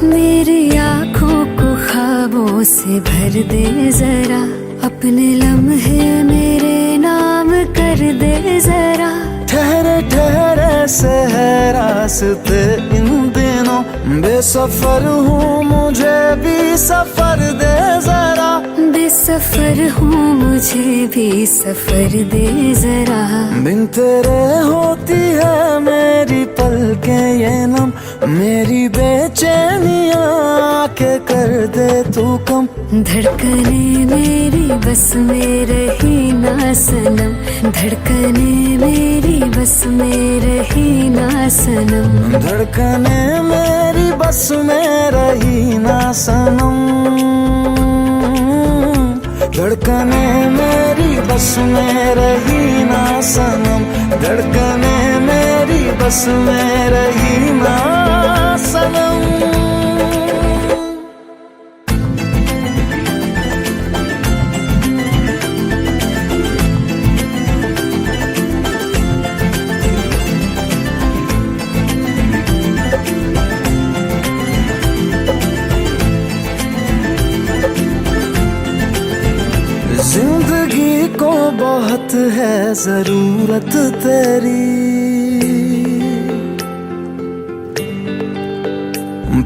मेरी आँखों को ख्वाबों से भर दे जरा, अपने लम्हे मेरे नाम कर दे जरा। ठहरे ठहरे से है रास्ते इन दिनों, बेसफर हूँ मुझे भी सफर दे जरा। बेसफर हूँ मुझे भी सफर दे जरा। बिन तेरे होती है मेरी पलकें ये नम, मेरी बेचैनियाँ के कर दे तू कम। धड़कने मेरी बस में रही ना सनम। धड़कने मेरी बस में रही ना सनम। धड़कने मेरी बस में रही ना सनम। धड़कने मेरी बस में रही ना सनम। धड़कने मेरी बस में रही ना सनम। जिंदगी को बहुत है जरूरत तेरी,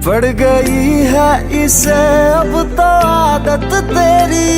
पड़ गई है इसे अब तो आदत तेरी।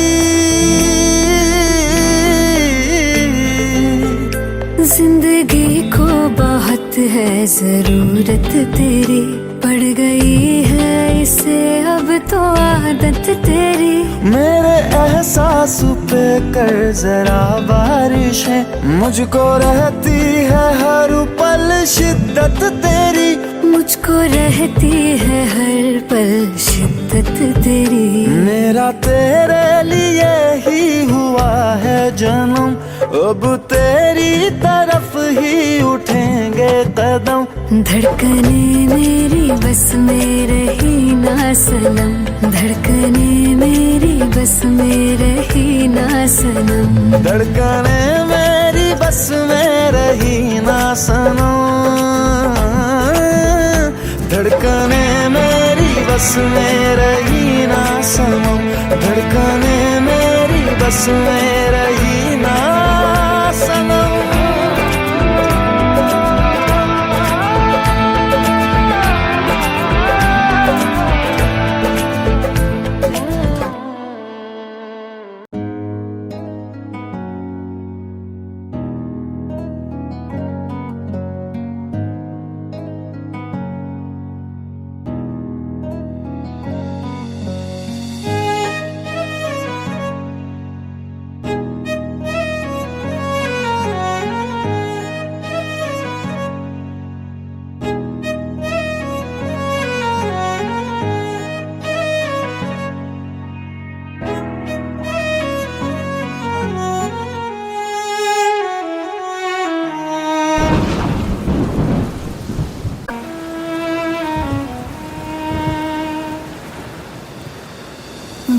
जिंदगी को बहुत है जरूरत तेरी, पड़ गई है इसे अब तो आदत तेरी। मेरे एहसास पे कर जरा बारिशें, मुझको रहती है हर पल शिद्दत तेरी। मुझको रहती है हर पल शिद्दत तेरी। मेरा तेरे लिए ही हुआ है जन्म, अब तेरी तरफ ही उठेंगे कदम। धड़कने मेरी बस में रही ना सनम। धड़कने मेरी बस में रही ना सनम। धड़कने मेरी बस में रही ना सनम। धड़कने मेरी बस में रही ना सनम। धड़कने मेरी बस में रही ना सनम।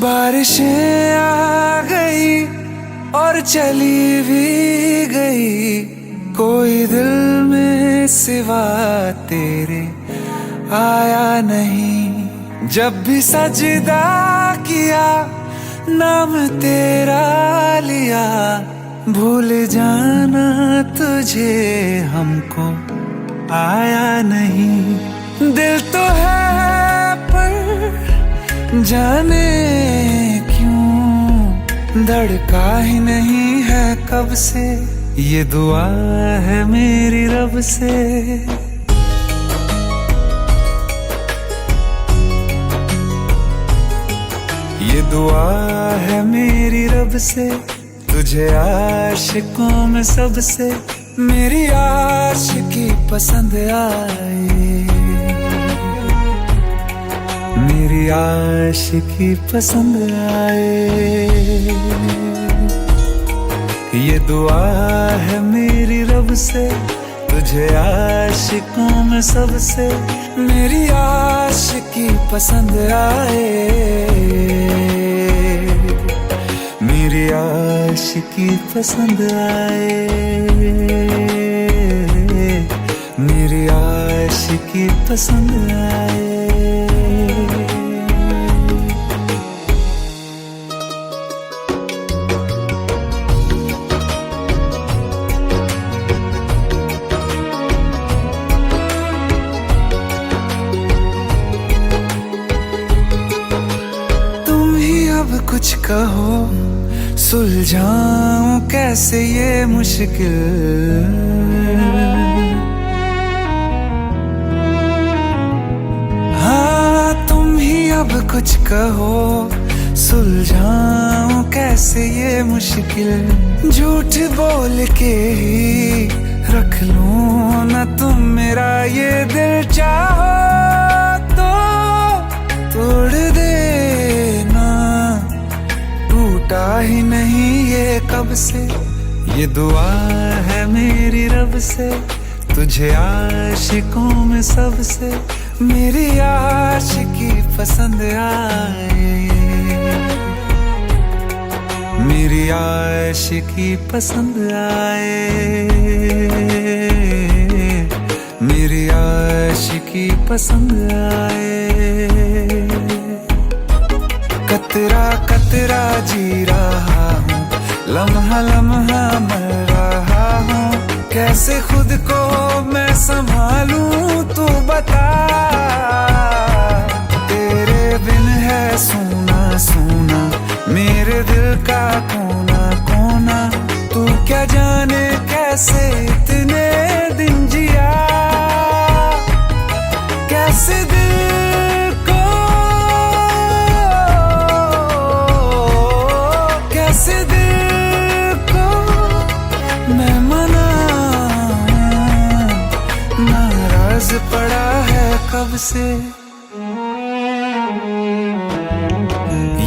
बारिशें आ गई और चली भी गई, कोई दिल में सिवा तेरे आया नहीं। जब भी सजदा किया नाम तेरा लिया, भूल जाना तुझे हमको आया नहीं। दिल तो है पर जाने क्यों धड़का ही नहीं है कब से। ये दुआ है मेरी रब से। ये दुआ है मेरी रब से, तुझे आशिकों में सबसे मेरी आशिकी पसंद आए। मेरी आशिकी पसंद आए। ये दुआ है मेरी रब से, तुझे आशिकों में सबसे मेरी आशिकी पसंद आए। मेरी आशिकी पसंद आए। मेरी आशिकी पसंद आए। कुछ कहो सुलझाऊं कैसे ये मुश्किल। हाँ तुम ही अब कुछ कहो सुलझाऊं कैसे ये मुश्किल। झूठ बोल के ही रख लूं ना तुम मेरा ये दिल, चाहो तो तोड़ देना, टूटा ही नहीं ये कब से। ये दुआ है मेरी रब से, तुझे आशिकों में सबसे मेरी आशिकी पसंद आए। मेरी आशिकी पसंद आए। मेरी आशिकी पसंद आए। कतरा कतरा जी रहा हूँ, लम्हा लम्हा मर रहा हूँ, कैसे खुद को मैं संभालूं तू बता। तेरे बिन है सूना सूना मेरे दिल का कोना कोना, तू क्या जाने कैसे इतने दिन जिया। कैसे दिल को कैसे दिल को मैं मनाऊं, नाराज पड़ा है कब से।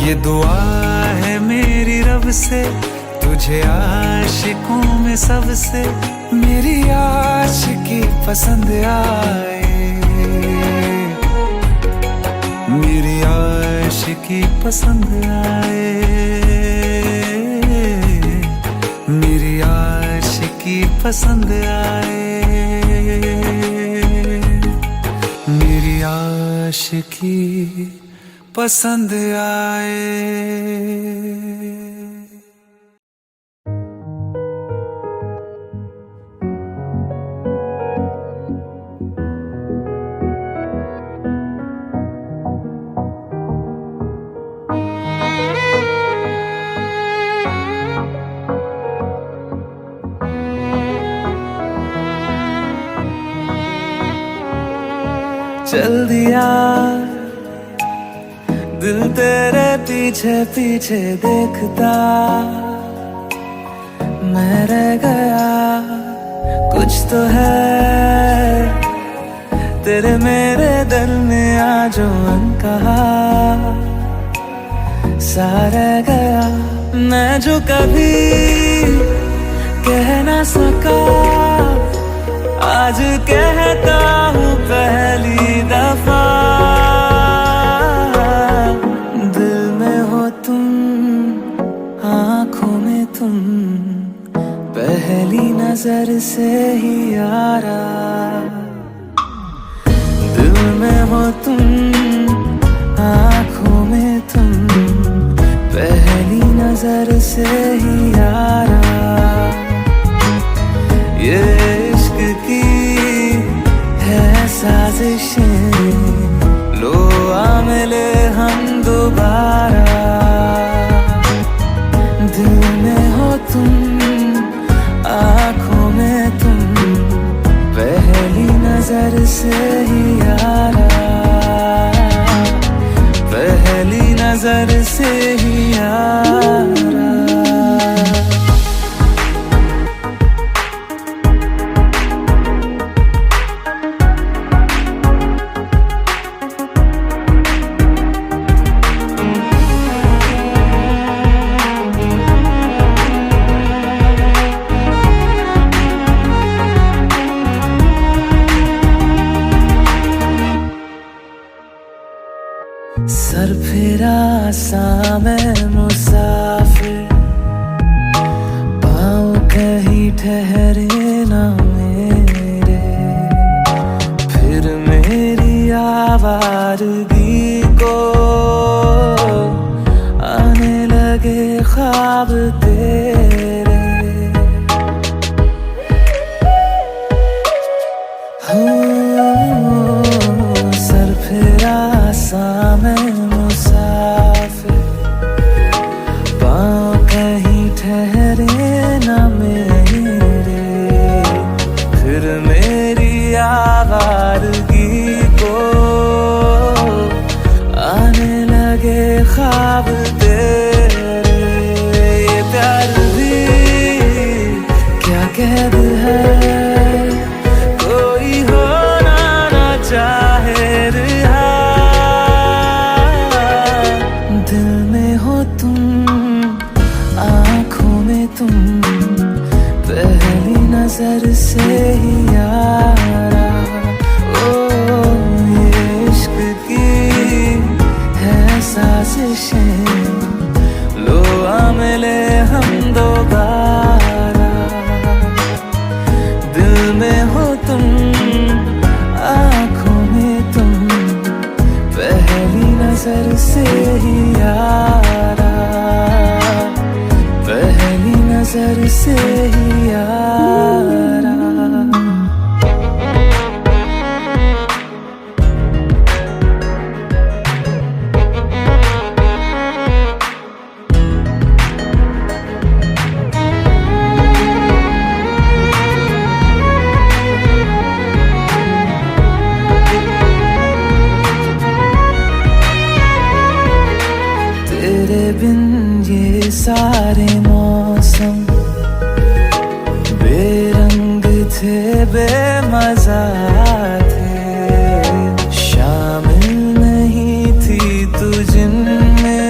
ये दुआ है मेरी रब से, तुझे आशिकों में सबसे मेरी आशिकी पसंद आए। मेरी आशिकी पसंद आए। मेरी आशिकी पसंद आए। मेरी आशिकी पसंद आए। चल दिया दिल तेरे पीछे पीछे देखता, मैं रह गया कुछ तो है तेरे मेरे दरमिया जो अनकहा सा रह गया। मैं जो कभी कह ना सका आज कहता हूँ पहली दफा। दिल में हो तुम, आँखों में तुम, पहली नजर से ही यारा। हो तुम, आँखों में तुम, पहली नजर से ही यारा। ये इश्क की है साजिशें, लो आ मिले हम दोबारा। दिल में हो तुम, आँखों में तुम, पहली नजर से ही यारा, पहली नजर से ही यारा। सर फिरा सा मैं मुसाफिर, पाँव कहीं ठहरे ना मेरे, फिर मेरी आवारगी को आने लगे ख्वाब तेरे। सर फिरा सा मैं मुसाफिर, पाँव कहीं ठहरे ना मेरे, फिर मेरी आवारगी को आने लगे ख्वाब तेरे। ये प्यार भी क्या कैद है, कोई होना ना चाहे रिहा। दिल में हो तुम, आँखों में तुम, पहली नजर से ही यारा। ओ ये इश्क की है साजिशें, लो आ मिले हम दोबारा। दिल में हो तुम, आँखों में तुम, पहली नजर से ही यारा, पहली नजर से ही यारा। तेरे बिन ये सारे मौसम बेरंग थे, बेमजा थे, शामिल नहीं थी तू जिनमें,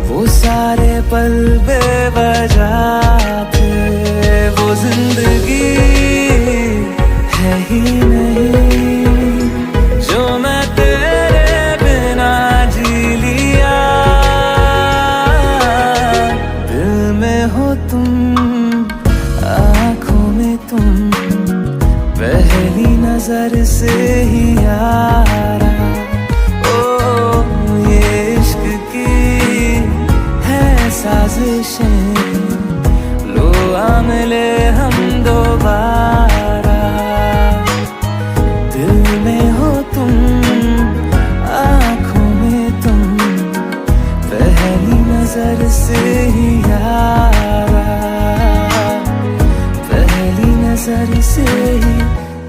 वो सारे पल बेवजह थे। वो जिंदगी है ही नहीं जो मैं तेरे बिना जी लिया। दिल में हो तुम, आँखों में तुम, पहली नजर से ही यारा। ओ ये इश्क की है साजिशें, लो आ मिले हम दोबारा। दिल में हो तुम, आँखों में तुम, पहली नजर से ही यारा, पहली नजर से ही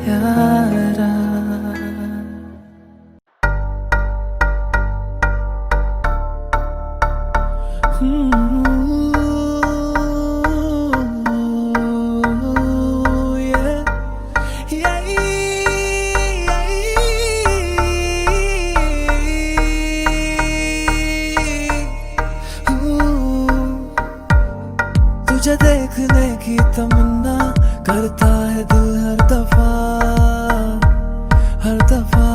यारा। तुझे देखने की तमन्ना करता है दिल हर दफा, हर दफा।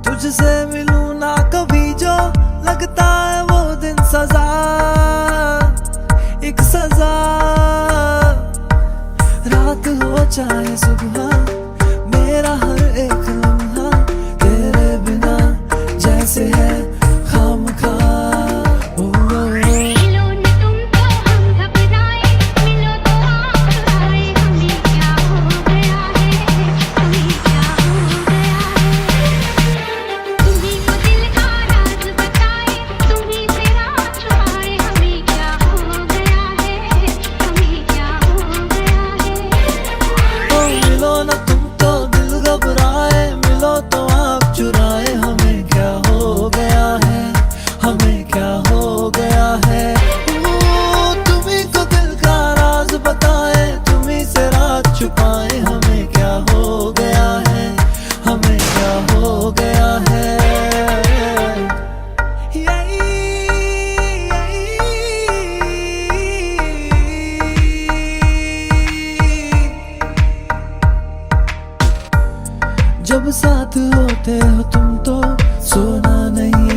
तुझसे मिलूं ना कभी जो लगता है वो दिन सजा, एक सजा। रात हो चाहे सुबह साथ होते हो तुम तो सोना नहीं